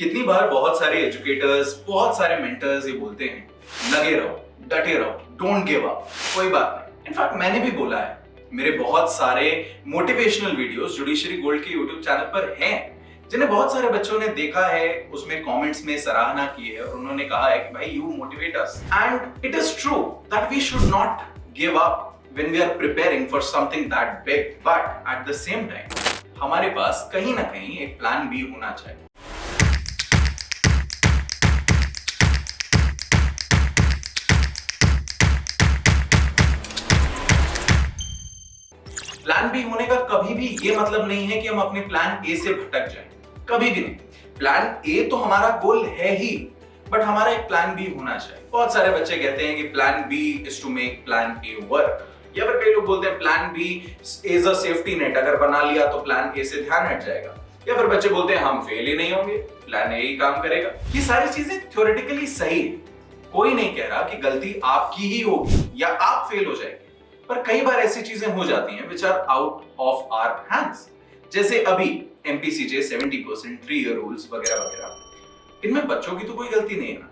कितनी बार बहुत सारे एजुकेटर्स, बहुत सारे मेंटर्स ये बोलते हैं, लगे रहो, डटे रहो, डोंट गिव अप, कोई बात नहीं। इनफैक्ट मैंने भी बोला है, मेरे बहुत सारे मोटिवेशनल वीडियोस जुडिशरी गोल्ड के यूट्यूब चैनल पर हैं, जिन्हें बहुत सारे बच्चों ने देखा है, उसमें कमेंट्स में सराहना की है और उन्होंने कहा है कि भाई you motivate us and it is true that we should not give up when we are preparing for something that big, but at the same time हमारे पास कहीं ना कहीं एक प्लान बी होना चाहिए। प्लान बी होने का कभी भी ये मतलब नहीं है कि हम अपने प्लान ए से भटक जाएं, कभी भी नहीं। प्लान ए तो हमारा गोल है ही, बट हमारा एक प्लान बी होना चाहिए। बहुत सारे बच्चे कहते हैं कि plan B is to make plan A work, या फिर कई लोग बोलते हैं plan B is a safety net, अगर बना लिया तो प्लान ए से ध्यान हट जाएगा। या फिर बच्चे बोलते हैं हम फेल ही नहीं होंगे, प्लान ए ही काम करेगा। ये सारी चीजें थ्योरेटिकली सही है, कोई नहीं कह रहा कि गलती आपकी ही होगी या आप फेल हो जाएंगे, पर कई बार ऐसी चीजें हो जाती हैं which are out of our hands। जैसे अभी MPCJ 70% 3 year rules वगैरह वगैरह, इनमें बच्चों की तो कोई गलती नहीं है ना।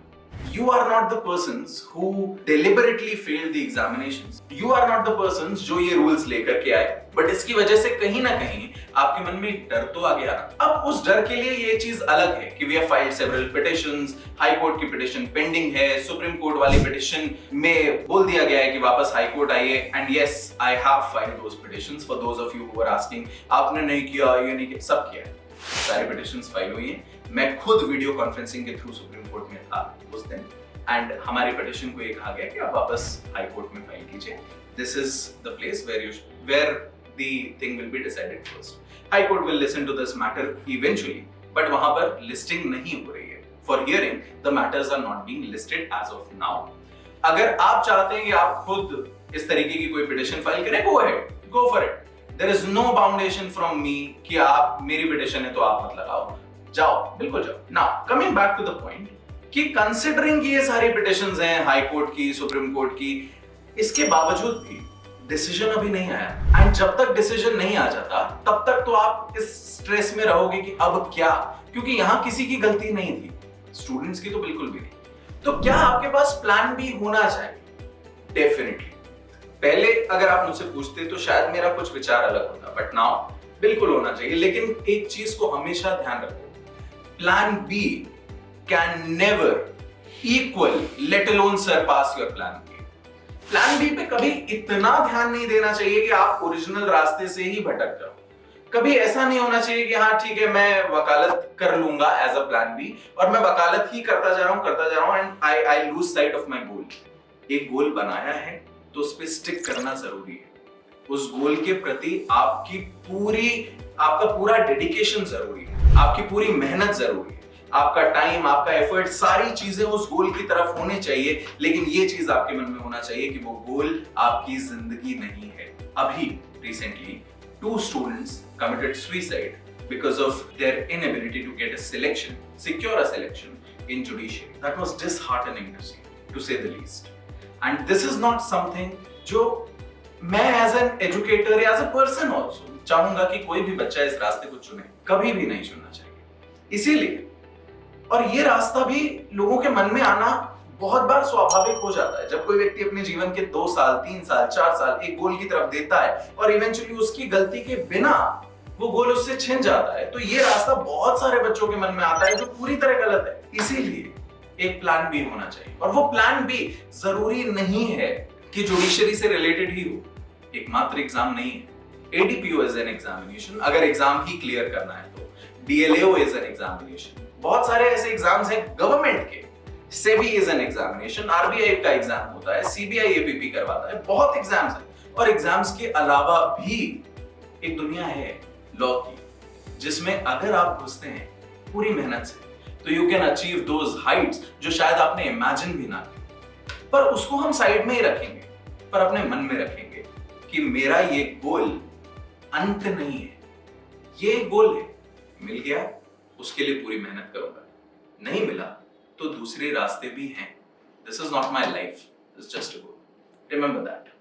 You are not the persons who deliberately failed the examinations. You are not the persons जो ये rules लेकर के आए, बट इसकी वजह से कहीं ना कहीं आपके मन में डर तो आ गया। अब उस डर के लिए ये चीज अलग है कि we have filed several petitions, high court की पिटिशन पेंडिंग है, सुप्रीम कोर्ट वाली पिटिशन में बोल दिया गया है कि वापस हाई कोर्ट आइए, and yes, I have filed those petitions for those of you who are asking, आपने नहीं किया, ये नहीं किया, सब किया है। सारी पिटिशंस फाइल हुई हैं। मैं खुद वीडियो कॉन्फ्रेंसिंग के थ्रू सुप्रीम कोर्ट में था उस दिन, एंड हमारी पिटिशन को ये कहा गया कि आप वापस हाई कोर्ट में फाइल कीजिए। This is the place where the thing will be decided first. High court will listen to this matter eventually, but वहां पर लिस्टिंग नहीं हो रही है। For hearing the matters are not being listed as of now. अगर आप चाहते हैं कि आप खुद इस तरीके की कोई पिटिशन फाइल करें, go ahead, go for it. There is no foundation from me कि आप मेरी पिटिशन है तो आप मत लगाओ, जाओ, बिल्कुल जाओ। Now coming back to the point कि कंसिडरिंग ये सारी पिटिशंस हैं हाई कोर्ट की, सुप्रीम कोर्ट की, इसके बावजूद भी डिसीजन अभी नहीं आया, एंड जब तक डिसीजन नहीं आ जाता तब तक तो आप इस स्ट्रेस में रहोगे कि अब क्या, क्योंकि यहां किसी की गलती नहीं थी, स्टूडेंट्स की तो बिल्कुल भी नहीं। तो क्या आपके पास प्लान बी होना चाहिए? डेफिनेटली। पहले अगर आप मुझसे पूछते तो शायद मेरा कुछ विचार अलग होता, बट नाउ बिल्कुल होना चाहिए। लेकिन एक चीज को हमेशा ध्यान रखो, plan B can never equal let alone surpass your plan B. Plan B पे कभी इतना ध्यान नहीं देना चाहिए कि आप ओरिजिनल रास्ते से ही भटक जाओ। कभी ऐसा नहीं होना चाहिए कि हाँ ठीक है मैं वकालत कर लूंगा एज अ प्लान बी, और मैं वकालत ही करता जा रहा हूं and I lose sight of my goal. एक गोल बनाया है तो उस पे स्टिक करना जरूरी है। उस गोल के प्रति आपका पूरा डेडिकेशन जरूरी है, आपकी पूरी मेहनत जरूरी है, आपका टाइम, आपका एफर्ट, सारी चीजें उस गोल की तरफ होने चाहिए। लेकिन ये चीज आपके मन में होना चाहिए कि वो गोल आपकी जिंदगी नहीं है। अभी recently 2 students committed suicide because of their inability to get a selection, secure a selection in judiciary. That was disheartening to see, to say the least. And this is not something जो मैं as an educator या as a person also चाहूंगा कि कोई भी बच्चा इस रास्ते को चुने, कभी भी नहीं चुनना चाहिए। इसीलिए, और ये रास्ता भी लोगों के मन में आना बहुत बार स्वाभाविक हो जाता है। जब कोई व्यक्ति अपने जीवन के 2 साल, 3 साल, 4 साल एक गोल की तरफ देता है और इवेंचुअली उसकी गलती के बिना वो गोल उससे छिन जाता है, तो ये रास्ता बहुत सारे बच्चों के मन में आता है जो पूरी तरह गलत है। इसीलिए एक प्लान बी होना चाहिए, और वो प्लान बी जरूरी नहीं है कि जुडिशरी से रिलेटेड ही हो, एकमात्र एग्जाम नहीं है। ADPO इज एन एग्जामिनेशन, अगर एग्जाम ही क्लियर करना है तो। DLAO इज एन एग्जामिनेशन, बहुत सारे ऐसे एग्जाम्स हैं गवर्नमेंट के। SEBI is an examination, RBI का एग्जाम होता है, CBI APP करवाता है, बहुत एग्जाम्स हैं। और एग्जाम्स के अलावा भी एक दुनिया है लॉ की, जिसमें अगर आप घुसते हैं पूरी मेहनत से तो you can achieve those Heights जो शायद आपने इमेजिन भी ना की। पर उसको हम साइड में ही रखेंगे, पर अपने मन में रखेंगे कि मेरा ये गोल अंत नहीं है, ये गोल है, मिल गया उसके लिए पूरी मेहनत करूंगा, नहीं मिला तो दूसरे रास्ते भी हैं। This is not my life, this just a goal, remember that.